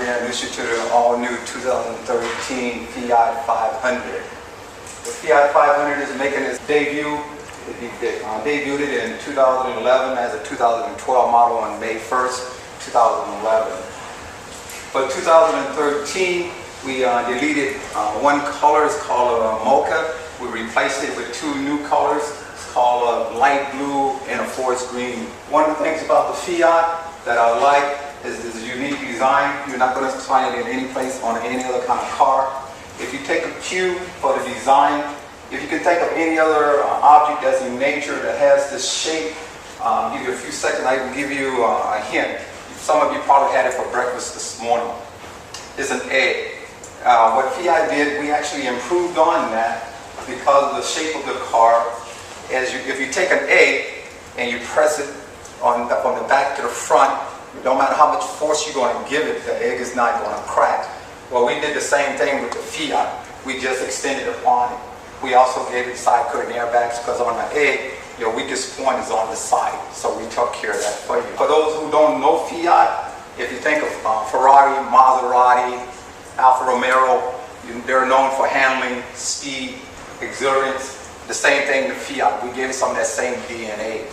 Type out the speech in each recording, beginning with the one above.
introduce you to the all-new 2013 Fiat 500. The Fiat 500 is making its debut. It debuted it in 2011 as a 2012 model on May 1st, 2011. For 2013, we deleted one color. It's called mocha. We replaced it with two new colors. It's called light blue and a forest green. One of the things about the Fiat that I like is this unique design. You're not going to find it in any place on any other kind of car. If you take a cue for the design, if you can think of any other object that's in nature that has this shape, give you a few seconds, I can give you a hint. Some of you probably had it for breakfast this morning. It's an egg. What Fiat did, we actually improved on that because of the shape of the car. If you take an egg and you press it from the back to the front, no matter how much force you're going to give it, the egg is not going to crack. Well, we did the same thing with the Fiat. We just extended upon it. We also gave it side curtain airbags because on the egg, your weakest point is on the side. So we took care of that for you. For those who don't know Fiat, if you think of Ferrari, Maserati, Alfa Romeo, they're known for handling, speed, exuberance. The same thing to Fiat. We gave it some of that same DNA.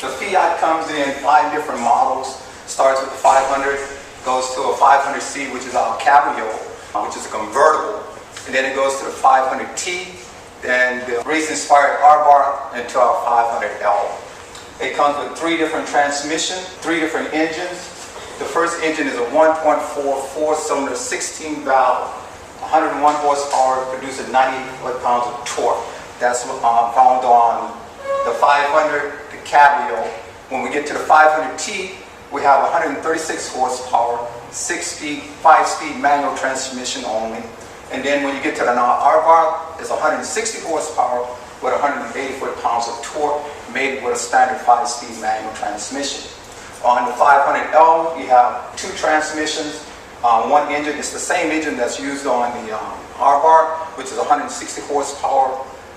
The Fiat comes in 5 different models. Starts with the 500, goes to a 500C, which is our Cabrio, which is a convertible. And then it goes to the 500T, then the race-inspired R-Bar, into our 500L. It comes with 3 different transmissions, 3 different engines. The first engine is a 1.4 4-cylinder, 16-valve, 101 horsepower, producing 98 foot-pounds of torque. That's found on the 500, the Cabrio. When we get to the 500T, we have 136 horsepower, 6-speed, 5-speed manual transmission only. And then when you get to the R-Bar, it's 160 horsepower with 180 foot-pounds of torque, made with a standard 5-speed manual transmission. On the 500L, you have 2 transmissions, 1 engine. It's the same engine that's used on the R-Bar, which is 160 horsepower,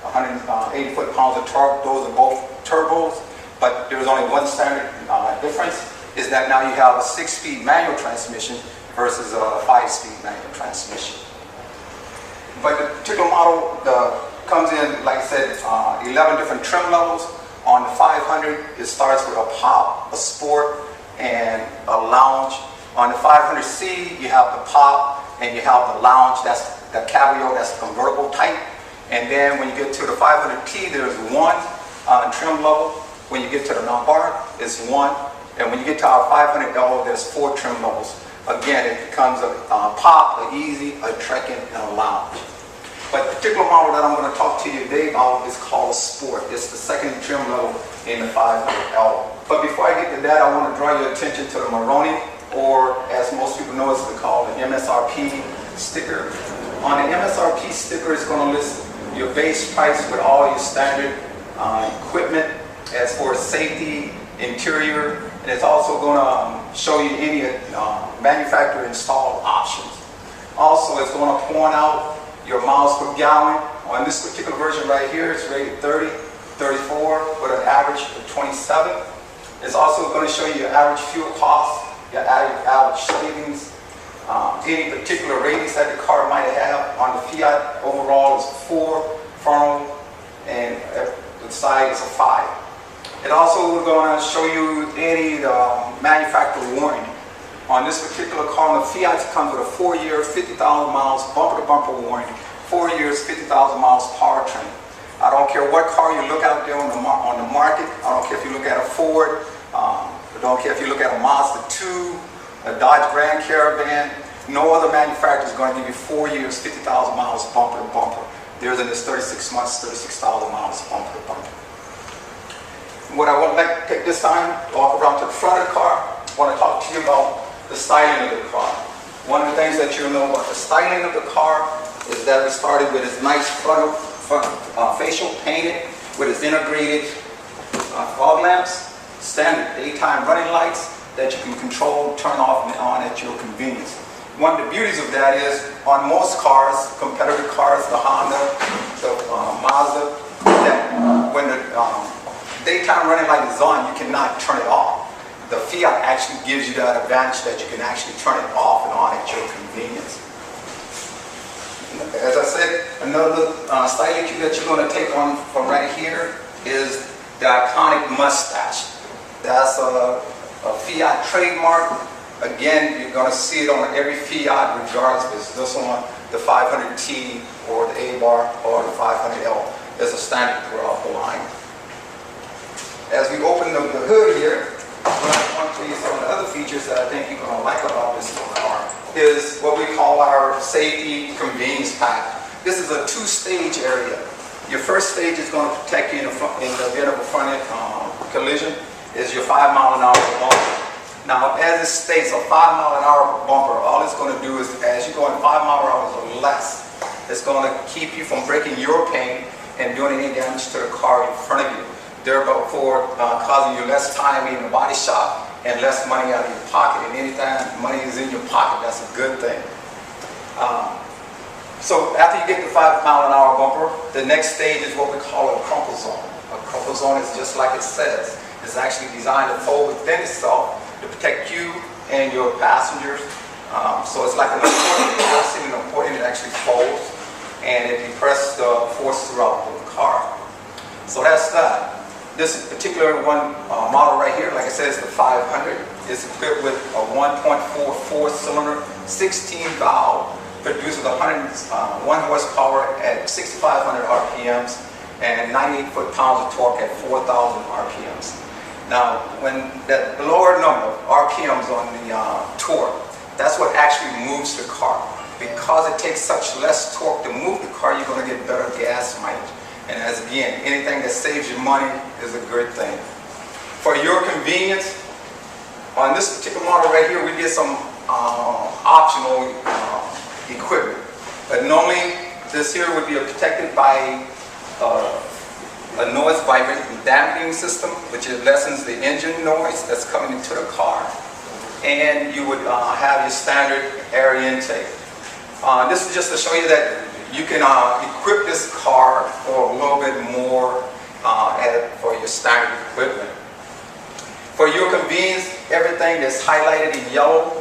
180 foot-pounds of torque. Those are both turbos, but there's only one standard difference, is that now you have a 6-speed manual transmission versus a 5-speed manual transmission. But the particular model comes in, like I said, 11 different trim levels. On the 500, it starts with a pop, a sport, and a lounge. On the 500C, you have the pop and you have the lounge. That's the Cabrio, that's the convertible type. And then when you get to the 500T, there's 1 trim level. When you get to the R-Bar, it's 1. And when you get to our 500L, there's 4 trim levels. Again, it becomes a pop, a easy, a trekking, and a lounge. But the particular model that I'm going to talk to you today about is called Sport. It's the 2nd trim level in the 500L. But before I get to that, I want to draw your attention to the Maroni, or as most people know, it's called the MSRP sticker. On the MSRP sticker, it's going to list your base price with all your standard equipment as for safety, interior, and it's also going to show you any manufacturer installed options. Also, it's going to point out your miles per gallon. On this particular version right here, it's rated 30, 34 with an average of 27. It's also going to show you your average fuel cost, your average savings, any particular ratings that the car might have. On the Fiat, overall is 4, frontal, and the side is a 5. It also is going to show you any manufacturer warranty. On this particular car, the Fiat comes with a 4-year, 50,000 miles bumper-to-bumper warranty, 4 years, 50,000 miles powertrain. I don't care what car you look out there on the market. I don't care if you look at a Ford. I don't care if you look at a Mazda 2, a Dodge Grand Caravan. No other manufacturer is going to give you 4 years, 50,000 miles bumper-to-bumper. Theirs in this 36 months, 36,000 miles bumper-to-bumper. What I would like to take this time, walk around to the front of the car. I want to talk to you about the styling of the car. One of the things that you know about the styling of the car is that we started with this nice front facial painted with its integrated fog lamps, standard daytime running lights that you can control, turn off and on at your convenience. One of the beauties of that is on most cars, competitor cars, the Honda, the Mazda, that when the daytime running light is on, you cannot turn it off. the Fiat actually gives you that advantage that you can actually turn it off and on at your convenience. As I said, another styling cue that you're going to take on from right here is the iconic mustache. That's a Fiat trademark. Again, you're going to see it on every Fiat regardless if it's this one, the 500T or the A-bar or the 500L. It's a standard throughout the line. As we open the hood here, I want to show you some of the other features that I think you're going to like about this car is what we call our safety convenience pack. This is a two-stage area. Your first stage is going to protect you in the event of a front-end collision is your 5-mile-an-hour bumper. Now, as it states, a 5-mile-an-hour bumper, all it's going to do is, as you go in 5 mile hours or less, it's going to keep you from breaking your paint and doing any damage to the car in front of you, therefore causing you less time in the body shop and less money out of your pocket. And anytime money is in your pocket, that's a good thing. So after you get the 5-mile-an-hour bumper, the next stage is what we call a crumple zone. A crumple zone is just like it says. It's actually designed to fold within itself to protect you and your passengers. So it's like an accordion. You're seeing an accordion, it actually folds, and it depresses the force throughout the car. So that's that. This particular one model right here, like I said, is the 500. It's equipped with a 1.44 cylinder, 16 valve, produces 101 horsepower at 6,500 RPMs and 98 foot-pounds of torque at 4,000 RPMs. Now, when that lower number of RPMs on the torque, that's what actually moves the car. Because it takes such less torque to move the car, you're going to get better gas mileage. And as again, anything that saves you money is a good thing. For your convenience, on this particular model right here, we did some optional equipment. But normally, this here would be protected by a noise vibrating dampening system, which lessens the engine noise that's coming into the car. And you would have your standard air intake. This is just to show you that you can equip this car for a little bit more for your standard equipment. For your convenience, everything that's highlighted in yellow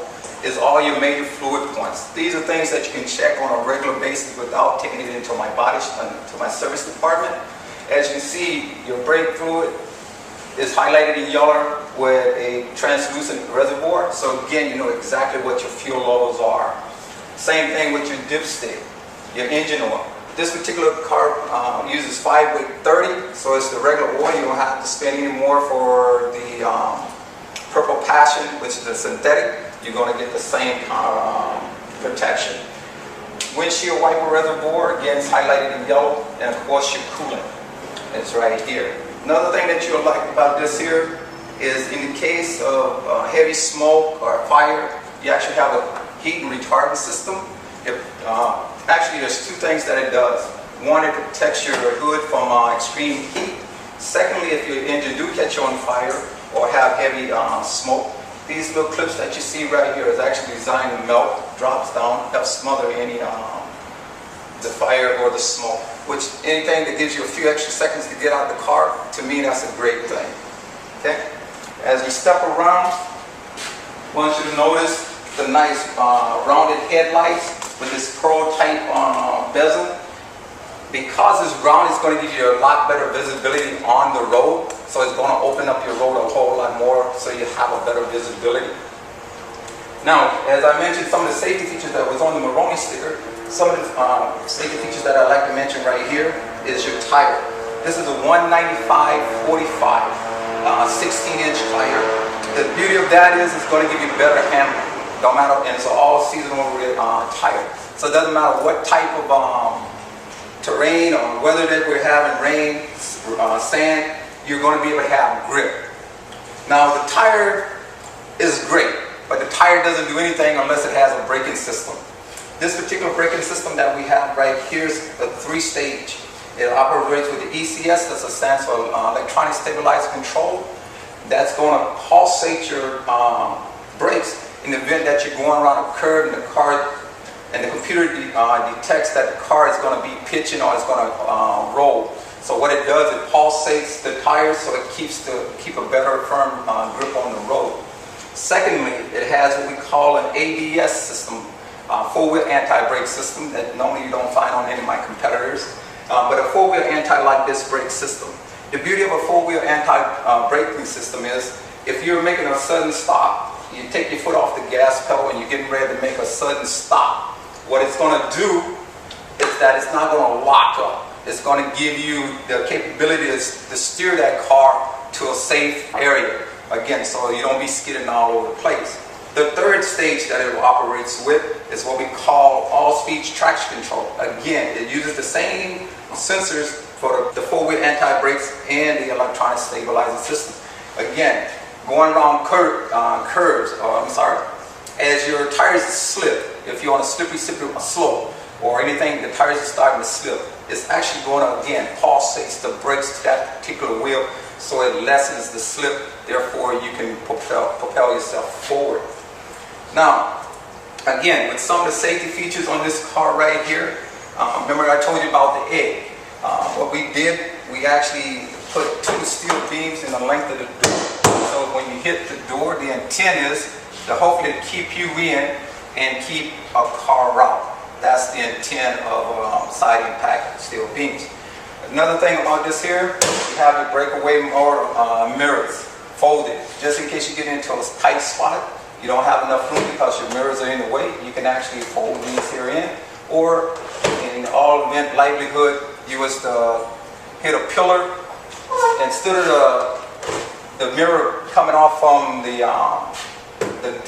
is all your major fluid points. These are things that you can check on a regular basis without taking it into my to my service department. As you can see, your brake fluid is highlighted in yellow with a translucent reservoir. So again, you know exactly what your fuel levels are. Same thing with your dipstick, your engine oil. This particular car uses 5-weight-30, so it's the regular oil. You don't have to spend any more for the Purple Passion, which is a synthetic. You're going to get the same kind of protection. Windshield wiper reservoir, again, is highlighted in yellow, and of course your coolant. It's right here. Another thing that you'll like about this here is in the case of heavy smoke or fire, you actually have a heat and retardant system. Actually, there's two things that it does. One, it protects your hood from extreme heat. Secondly, if your engine do catch on fire or have heavy smoke, these little clips that you see right here is actually designed to melt, drops down, helps smother any the fire or the smoke. Which anything that gives you a few extra seconds to get out of the car, to me that's a great thing. Okay. As we step around, I want you to notice the nice rounded headlights with this pearl type bezel. Because it's round, it's going to give you a lot better visibility on the road. So it's going to open up your road a whole lot more so you have a better visibility. Now, as I mentioned, some of the safety features that was on the Moroni sticker, some of the safety features that I'd like to mention right here is your tire. This is a 195/45 16-inch tire. The beauty of that is it's going to give you better handling. Don't matter, and it's an all-seasonal tire. So it doesn't matter what type of terrain or weather that we're having, rain, sand, you're going to be able to have grip. Now the tire is great, but the tire doesn't do anything unless it has a braking system. This particular braking system that we have right here is a 3-stage. It operates with the ECS, that stands for electronic stabilized control. That's going to pulsate your brakes in the event that you're going around a curve and the car, and the computer detects that the car is going to be pitching or it's going to roll. So what it does, it pulsates the tires so it keeps a better firm grip on the road. Secondly, it has what we call an ABS system, four-wheel anti-brake system that normally you don't find on any of my competitors, but a four-wheel anti-lock disc brake system. The beauty of a four-wheel anti-braking system is if you're making a sudden stop, you take your foot off the gas pedal and you're getting ready to make a sudden stop. What it's going to do is that it's not going to lock up. It's going to give you the capability to steer that car to a safe area. Again, so you don't be skidding all over the place. The third stage that it operates with is what we call all-speed traction control. Again, it uses the same sensors for the four-wheel anti-brakes and the electronic stabilizing system. Again, going around curves, as your tires slip, if you're on a slippery slope or anything, the tires are starting to slip, it's actually going to, again, pulsates the brakes to that particular wheel so it lessens the slip, therefore you can propel yourself forward. Now, again, with some of the safety features on this car right here, remember I told you about the egg. What we did, we actually put two steel beams in the length of the door. So when you hit the door, the intent is to hopefully keep you in and keep a car out. That's the intent of side impact steel beams. Another thing about this here, you have your breakaway mirrors folded. Just in case you get into a tight spot, you don't have enough room because your mirrors are in the way, you can actually fold these here in. Or in all event likelihood, you was to hit a pillar, instead of the mirror coming off from the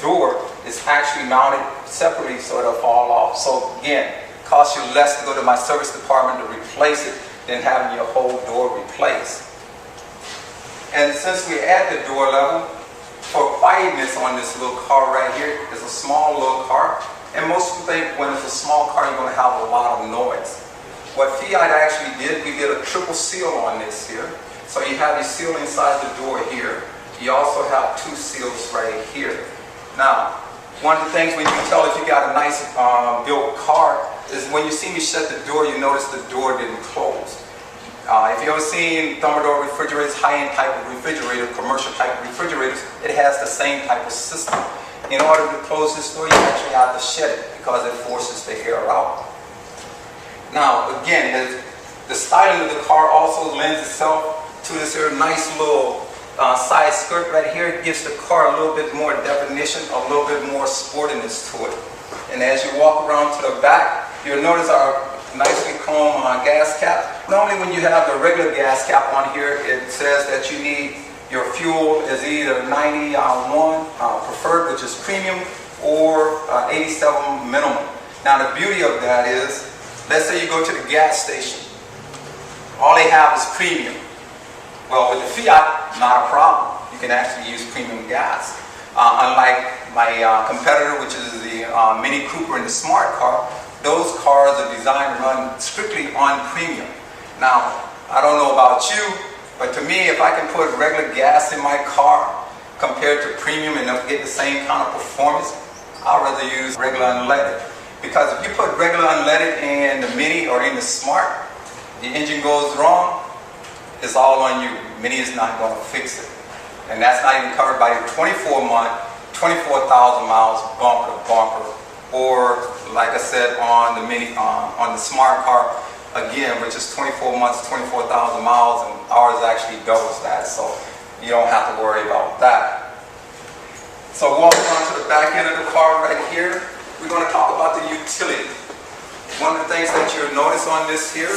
door, it's actually mounted separately so it'll fall off. So again, it costs you less to go to my service department to replace it than having your whole door replaced. And since we're at the door level, for quietness on this little car right here, it's a small little car, and most people think when it's a small car you're going to have a lot of noise. What Fiat actually did, we did a triple seal on this here. So you have your seal inside the door here. You also have two seals right here. Now, one of the things when you can tell if you got a nice built car is when you see me shut the door, you notice the door didn't close. If you ever seen Thermador refrigerators, high-end type of refrigerator, commercial type of refrigerators, it has the same type of system. In order to close this door, you actually have to shut it because it forces the air out. Now, again, the styling of the car also lends itself to this here nice little side skirt right here. It gives the car a little bit more definition, a little bit more sportiness to it. And as you walk around to the back, you'll notice our nicely chrome gas cap. Normally when you have the regular gas cap on here, it says that you need your fuel is either 91 preferred, which is premium, or 87 minimum. Now the beauty of that is, let's say you go to the gas station, all they have is premium. Well, with the Fiat, not a problem. You can actually use premium gas. Unlike my competitor, which is the Mini Cooper and the Smart car, those cars are designed to run strictly on premium. Now, I don't know about you, but to me, if I can put regular gas in my car compared to premium and get the same kind of performance, I'd rather use regular unleaded. Because if you put regular unleaded in the Mini or in the Smart, the engine goes wrong, it's all on you. Mini is not going to fix it. And that's not even covered by your 24-month, 24,000 miles bumper to bumper. Or, like I said, on the Mini, on the Smart car, again, which is 24 months, 24,000 miles, and ours actually doubles that. So you don't have to worry about that. So walking on to the back end of the car right here, we're going to talk about the utility. One of the things that you'll notice on this here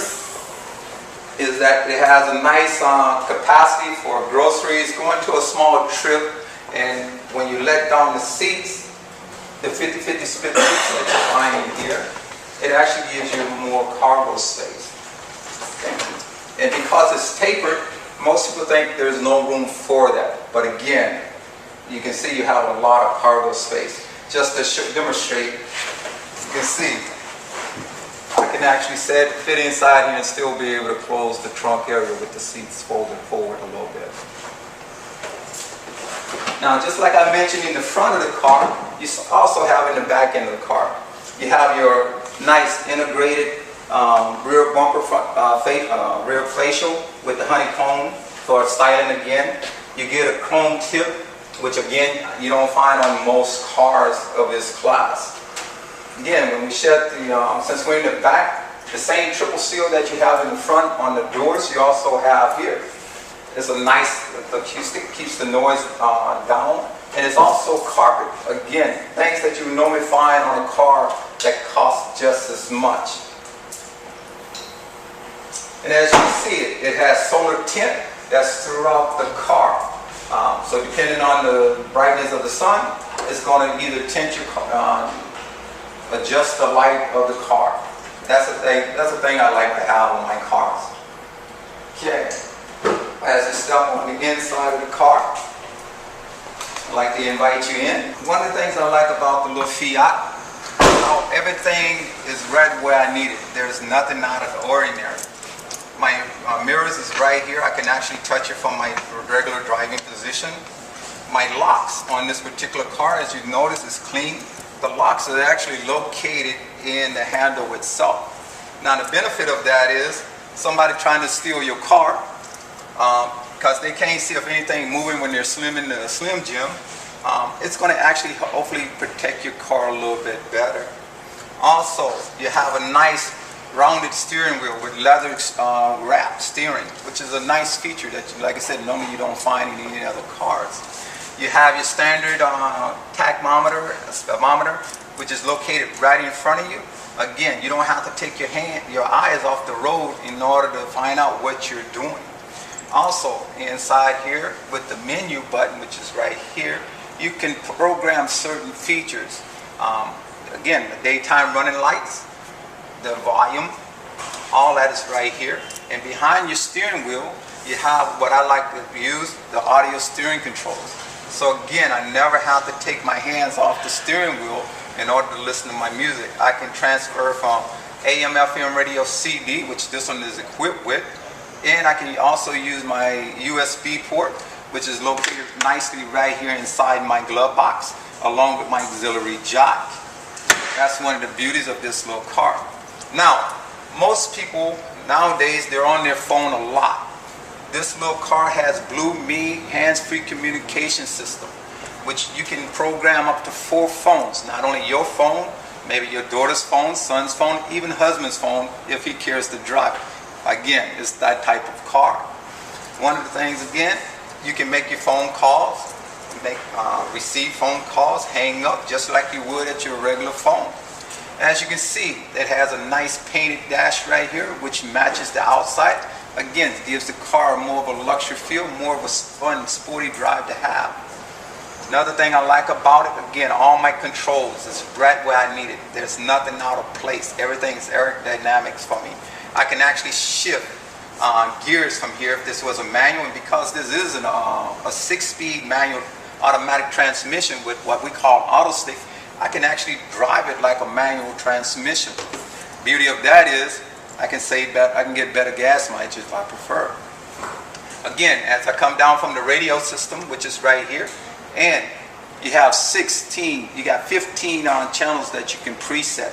is that it has a nice capacity for groceries, going to a small trip, and when you let down the seats, the 50-50 split seats that you find in here, it actually gives you more cargo space. And because it's tapered, most people think there's no room for that. But again, you can see you have a lot of cargo space. Just to demonstrate, you can see I can actually fit inside here and still be able to close the trunk area with the seats folded forward a little bit. Now, just like I mentioned in the front of the car, you also have in the back end of the car, you have your nice integrated rear bumper rear facial with the honeycomb for styling again. You get a chrome tip, which again you don't find on most cars of this class. Again, when we shed the, since we're in the back, the same triple seal that you have in the front on the doors, you also have here. It's a nice acoustic, keeps the noise down, and it's also carpet. Again, things that you would normally find on a car that cost just as much. And as you can see, it has solar tint that's throughout the car. So depending on the brightness of the sun, it's going to either tint your car, adjust the light of the car. That's the thing I like to have on my cars. Okay. As you step on the inside of the car, I'd like to invite you in. One of the things I like about the little Fiat, everything is right where I need it. There's nothing out of the ordinary. My mirrors is right here. I can actually touch it from my regular driving position. My locks on this particular car, as you notice, is clean. The locks are actually located in the handle itself. Now the benefit of that is somebody trying to steal your car, because they can't see if anything moving when they're slimming the Slim Jim, it's going to actually hopefully protect your car a little bit better. Also, you have a nice rounded steering wheel with leather wrap steering, which is a nice feature that, like I said, normally you don't find in any other cars. You have your standard tachometer, speedometer, which is located right in front of you. Again, you don't have to take your eyes off the road in order to find out what you're doing. Also, inside here with the menu button, which is right here, you can program certain features. Again, the daytime running lights, the volume, all that is right here. And behind your steering wheel, you have what I like to use, the audio steering controls. So again, I never have to take my hands off the steering wheel in order to listen to my music. I can transfer from AM, FM radio, CD, which this one is equipped with, and I can also use my USB port, which is located nicely right here inside my glove box, along with my auxiliary jack. That's one of the beauties of this little car. Now, most people nowadays, they're on their phone a lot. This little car has BlueMe hands-free communication system, which you can program up to 4 phones. Not only your phone, maybe your daughter's phone, son's phone, even husband's phone, if he cares to drive. Again, it's that type of car. One of the things, again, you can make your phone calls, receive phone calls, hang up, just like you would at your regular phone. As you can see, it has a nice painted dash right here, which matches the outside. Again, it gives the car more of a luxury feel, more of a fun, sporty drive to have. Another thing I like about it, again, all my controls is right where I need it. There's nothing out of place. Everything is aerodynamics for me. I can actually shift gears from here if this was a manual, and because this is a 6-speed manual automatic transmission with what we call auto stick, I can actually drive it like a manual transmission. Beauty of that is I can get better gas mileage if I prefer. Again, as I come down from the radio system, which is right here, and you have 15 channels that you can preset.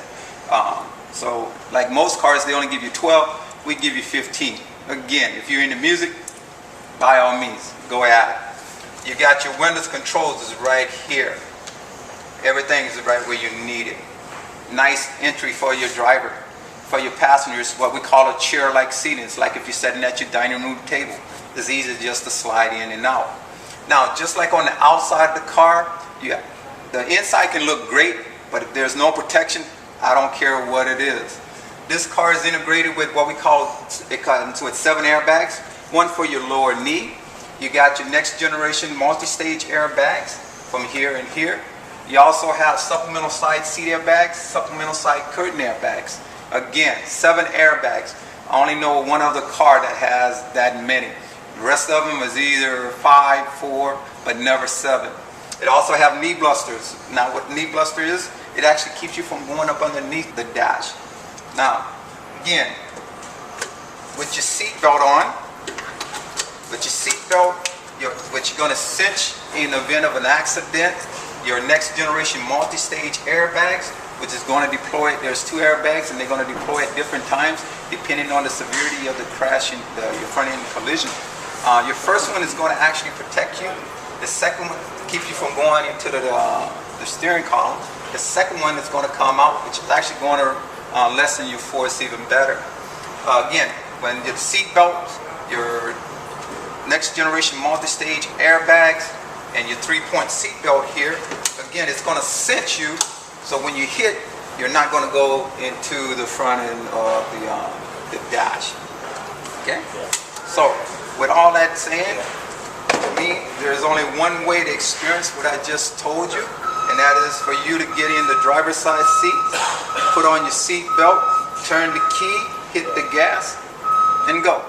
So like most cars, they only give you 12, we give you 15. Again, if you're into music, by all means, go at it. You got your windows controls is right here. Everything is right where you need it. Nice entry for your driver. For your passengers, what we call a chair-like seating. It's like if you're sitting at your dining room table. It's easy just to slide in and out. Now, just like on the outside of the car, the inside can look great, but if there's no protection, I don't care what it is. This car is integrated with what we call, it comes with 7 airbags. One for your lower knee. You got your next generation multi-stage airbags from here and here. You also have supplemental side seat airbags, supplemental side curtain airbags. Again, 7 airbags. I only know one other car that has that many. The rest of them is either 5, 4, but never 7. It also have knee blusters. Now what knee bluster is, it actually keeps you from going up underneath the dash. Now, again, with your seatbelt on, which you're going to cinch in the event of an accident, your next generation multi-stage airbags which is going to deploy. There's 2 airbags, and they're going to deploy at different times depending on the severity of the crash and your front end collision. Your first one is going to actually protect you. The second one keeps you from going into the steering column. The second one is going to come out, which is actually going to lessen your force even better. Again, when your seat belts, your next generation multi-stage airbags, and your 3-point seat belt here, again, it's going to cinch you, so when you hit, you're not going to go into the front end of the dash. Okay? So, with all that saying, to me, there's only one way to experience what I just told you, and that is for you to get in the driver's side seat, put on your seat belt, turn the key, hit the gas, and go.